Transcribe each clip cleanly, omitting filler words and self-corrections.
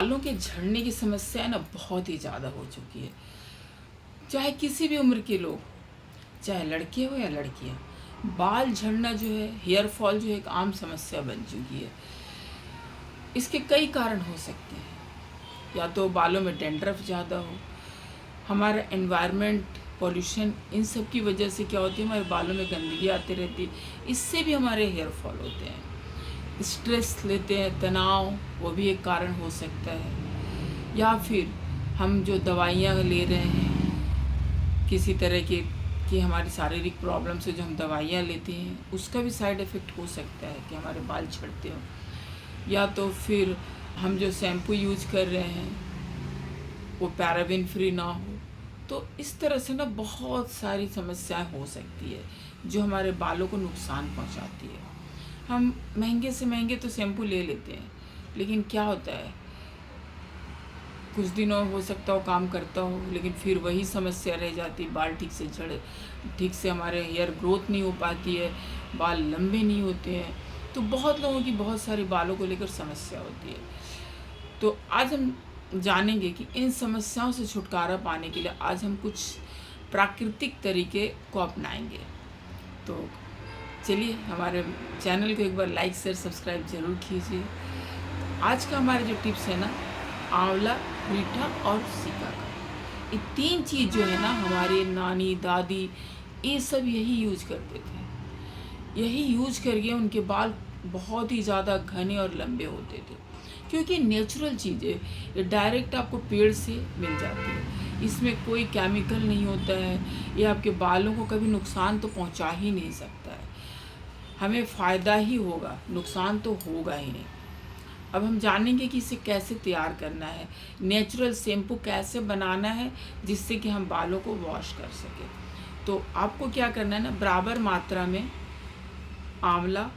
बालों के झड़ने की समस्या ना बहुत ही ज़्यादा हो चुकी है। चाहे किसी भी उम्र के लोग, चाहे लड़के हो या लड़कियां, बाल झड़ना जो है, हेयर फॉल जो है एक आम समस्या बन चुकी है। इसके कई कारण हो सकते हैं। या तो बालों में डैंड्रफ ज़्यादा हो, हमारा एनवायरनमेंट, पॉल्यूशन, इन सब की वजह से क्या होती है, हमारे बालों में गंदगी आती रहती है, इससे भी हमारे हेयर फॉल होते हैं। स्ट्रेस लेते हैं, तनाव, वो भी एक कारण हो सकता है। या फिर हम जो दवाइयाँ ले रहे हैं किसी तरह के, कि हमारी शारीरिक प्रॉब्लम से जो हम दवाइयाँ लेते हैं उसका भी साइड इफ़ेक्ट हो सकता है कि हमारे बाल झड़ते हो। या तो फिर हम जो शैम्पू यूज कर रहे हैं वो पैराबिन फ्री ना हो। तो इस तरह से ना बहुत सारी समस्याएं हो सकती है जो हमारे बालों को नुकसान पहुंचाती है। हम महंगे से महंगे तो शैम्पू ले लेते हैं, लेकिन क्या होता है, कुछ दिनों हो सकता हो काम करता हो, लेकिन फिर वही समस्या रह जाती है। बाल ठीक से हमारे हेयर ग्रोथ नहीं हो पाती है, बाल लंबे नहीं होते हैं। तो बहुत लोगों की बहुत सारी बालों को लेकर समस्या होती है। तो आज हम जानेंगे कि इन समस्याओं से छुटकारा पाने के लिए आज हम कुछ प्राकृतिक तरीके को अपनाएंगे। तो चलिए हमारे चैनल को एक बार लाइक शेयर सब्सक्राइब ज़रूर कीजिए। आज का हमारे जो टिप्स है ना, आंवला, रीठा और सिकाकाई, ये तीन चीज़ जो है ना, हमारे नानी दादी ये सब यही यूज करते थे। यही यूज करके उनके बाल बहुत ही ज़्यादा घने और लंबे होते थे, क्योंकि नेचुरल चीज़ें ये डायरेक्ट आपको पेड़ से मिल जाती है। इसमें कोई केमिकल नहीं होता है, ये आपके बालों को कभी नुकसान तो पहुंचा ही नहीं सकता है। हमें फ़ायदा ही होगा, नुकसान तो होगा ही नहीं। अब हम जानेंगे कि इसे कैसे तैयार करना है, नेचुरल शैम्पू कैसे बनाना है जिससे कि हम बालों को वॉश कर सकें। तो आपको क्या करना है ना, बराबर मात्रा में आंवला,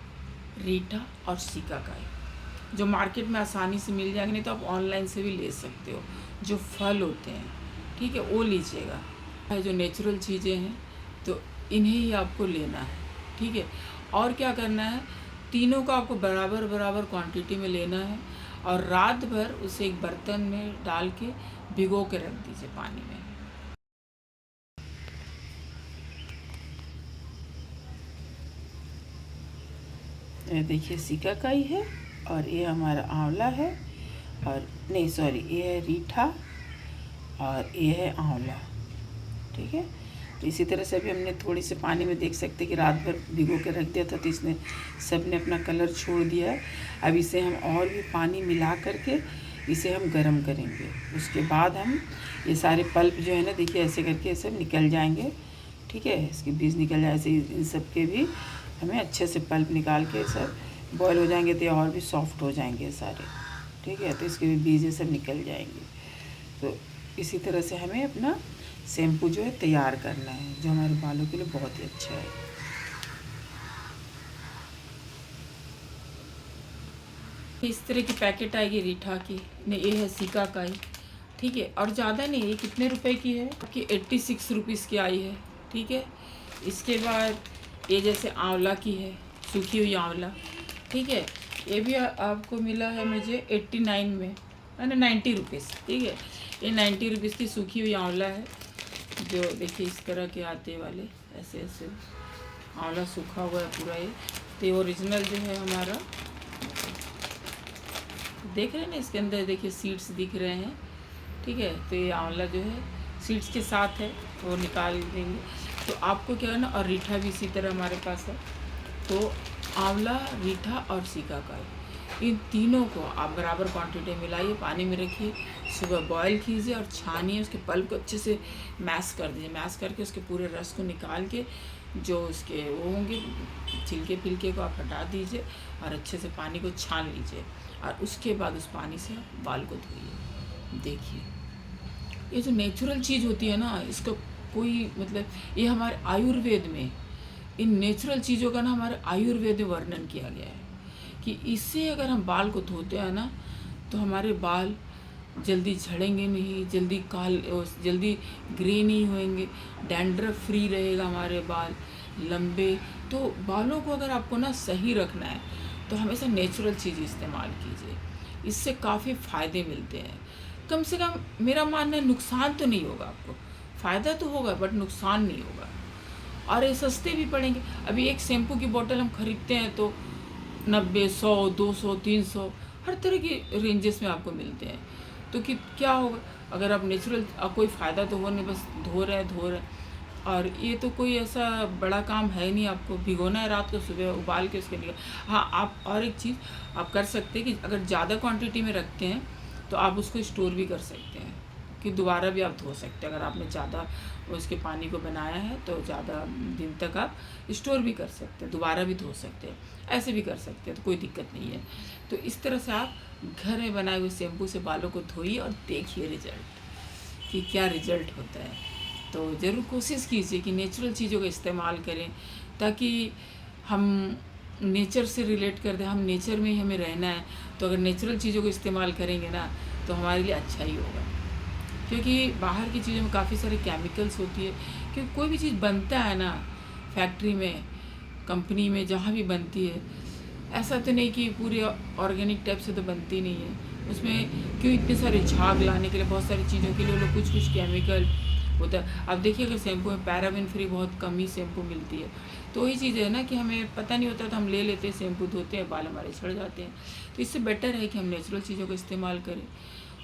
रीठा और सिकाकाई जो मार्केट में आसानी से मिल जाएंगे, नहीं तो आप ऑनलाइन से भी ले सकते हो, जो फल होते हैं, ठीक है, वो लीजिएगा। जो नेचुरल चीज़ें हैं तो इन्हें ही आपको लेना है, ठीक है। और क्या करना है, तीनों का आपको बराबर बराबर क्वांटिटी में लेना है और रात भर उसे एक बर्तन में डाल के भिगो के रख दीजिए पानी में। ये देखिए सिकाकाई है और ये हमारा आंवला है, और नहीं सॉरी, ये है रीठा और ये है आंवला, ठीक है। तो इसी तरह से अभी हमने थोड़ी से पानी में देख सकते कि रात भर भिगो के रख दिया था, तो इसने सब ने अपना कलर छोड़ दिया है। अब इसे हम और भी पानी मिला करके इसे हम गर्म करेंगे। उसके बाद हम ये सारे पल्प जो है ना, देखिए ऐसे करके सब निकल जाएंगे, ठीक है, इसके बीज निकल जाए ऐसे, इन सब के भी हमें अच्छे से पल्प निकाल के सब बॉयल हो जाएंगे तो और भी सॉफ्ट हो जाएंगे सारे, ठीक है। तो इसके भी बीज सब निकल जाएंगे। तो इसी तरह से हमें अपना शैम्पू जो है तैयार करना है, जो हमारे बालों के लिए बहुत ही अच्छा है। इस तरह की पैकेट आएगी रीठा की, नहीं ये है सिकाकाई, ठीक है। और ज़्यादा नहीं, ये कितने रुपए की है कि 86 रुपीज़ की आई है, ठीक है। इसके बाद ये जैसे आंवला की है, सूखी हुई आंवला, ठीक है। ये भी आपको मिला है मुझे 89 में, मैंने 90 रुपीज़, ठीक है। ये 90 रुपीज़ की सूखी हुई आंवला है, जो देखिए इस तरह के आते वाले, ऐसे ऐसे आंवला सूखा हुआ है पूरा। ये तो ओरिजिनल जो है हमारा, देख रहे हैं ना, इसके अंदर देखिए सीड्स दिख रहे हैं, ठीक है। तो ये आंवला जो है सीड्स के साथ है, वो निकाल देंगे। तो आपको क्या है ना, और रीठा भी इसी तरह हमारे पास है। तो आंवला, रीठा और सिकाकाई, इन तीनों को आप बराबर क्वांटिटी मिलाइए, पानी में रखिए, सुबह बॉयल कीजिए और छानिए, उसके पल्प को अच्छे से मैश कर दीजिए। मैश करके उसके पूरे रस को निकाल के, जो उसके वो होंगे छिलके फिलके को आप हटा दीजिए और अच्छे से पानी को छान लीजिए, और उसके बाद उस पानी से बाल को धोइए। देखिए ये जो नेचुरल चीज़ होती है ना, इसका कोई मतलब, ये हमारे आयुर्वेद में, इन नेचुरल चीज़ों का ना हमारे आयुर्वेद में वर्णन किया गया है कि इससे अगर हम बाल को धोते हैं ना, तो हमारे बाल जल्दी झड़ेंगे नहीं, जल्दी ग्रे नहीं होंगे, डैंड्रफ फ्री रहेगा हमारे बाल लंबे। तो बालों को अगर आपको ना सही रखना है तो हमेशा नेचुरल चीज़ इस्तेमाल कीजिए। इससे काफ़ी फ़ायदे मिलते हैं। कम से कम मेरा मानना है नुकसान तो नहीं होगा आपको, फ़ायदा तो होगा बट नुकसान नहीं होगा, और ये सस्ते भी पड़ेंगे। अभी एक शैम्पू की बोतल हम खरीदते हैं तो 90, 100, 200, 300 हर तरह की रेंजेस में आपको मिलते हैं। तो कि क्या होगा अगर आप नेचुरल, कोई फ़ायदा तो हो नहीं, बस धो रहे और ये तो कोई ऐसा बड़ा काम है नहीं, आपको भिगोना है रात को, सुबह उबाल के उसके निकल। हाँ, आप और एक चीज़ आप कर सकते हैं कि अगर ज़्यादा क्वांटिटी में रखते हैं तो आप उसको स्टोर भी कर सकते हैं, कि दोबारा भी आप धो सकते हैं। अगर आपने ज़्यादा उसके पानी को बनाया है तो ज़्यादा दिन तक आप स्टोर भी कर सकते हैं, दोबारा भी धो सकते हैं, ऐसे भी कर सकते हैं, तो कोई दिक्कत नहीं है। तो इस तरह से आप घर में बनाए हुए शैम्पू से बालों को धोइए और देखिए रिजल्ट, कि क्या रिजल्ट होता है। तो ज़रूर कोशिश कीजिए कि नेचुरल चीज़ों का इस्तेमाल करें, ताकि हम नेचर से रिलेट कर दें। हम नेचर में ही हमें रहना है, तो अगर नेचुरल चीज़ों को इस्तेमाल करेंगे ना तो हमारे लिए अच्छा ही होगा। क्योंकि बाहर की चीज़ों में काफ़ी सारे केमिकल्स होती है, क्योंकि कोई भी चीज़ बनता है ना फैक्ट्री में, कंपनी में, जहाँ भी बनती है, ऐसा तो नहीं कि पूरे ऑर्गेनिक टाइप से तो बनती नहीं है। उसमें क्यों इतने सारे झाग लाने के लिए, बहुत सारी चीज़ों के लिए लोग कुछ केमिकल होता है। अब देखिए अगर शैम्पू में पैराबेन फ्री बहुत कम ही शैम्पू मिलती है, तो वही चीज़ है ना कि हमें पता नहीं होता तो हम ले लेते हैं, शैम्पू धोते हैं, बाल हमारे झड़ जाते हैं। तो इससे बेटर है कि हम नेचुरल चीज़ों का इस्तेमाल करें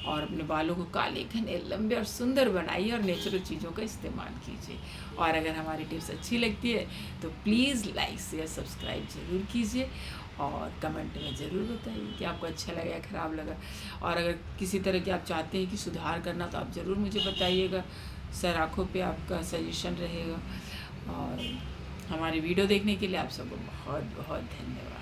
और अपने बालों को काले, घने, लंबे और सुंदर बनाइए और नेचुरल चीज़ों का इस्तेमाल कीजिए। और अगर हमारी टिप्स अच्छी लगती है तो प्लीज़ लाइक शेयर सब्सक्राइब ज़रूर कीजिए और कमेंट में ज़रूर बताइए कि आपको अच्छा लगा या ख़राब लगा। और अगर किसी तरह की आप चाहते हैं कि सुधार करना तो आप ज़रूर मुझे बताइएगा, सर आँखों पे आपका सजेशन रहेगा। और हमारी वीडियो देखने के लिए आप सबको बहुत बहुत धन्यवाद।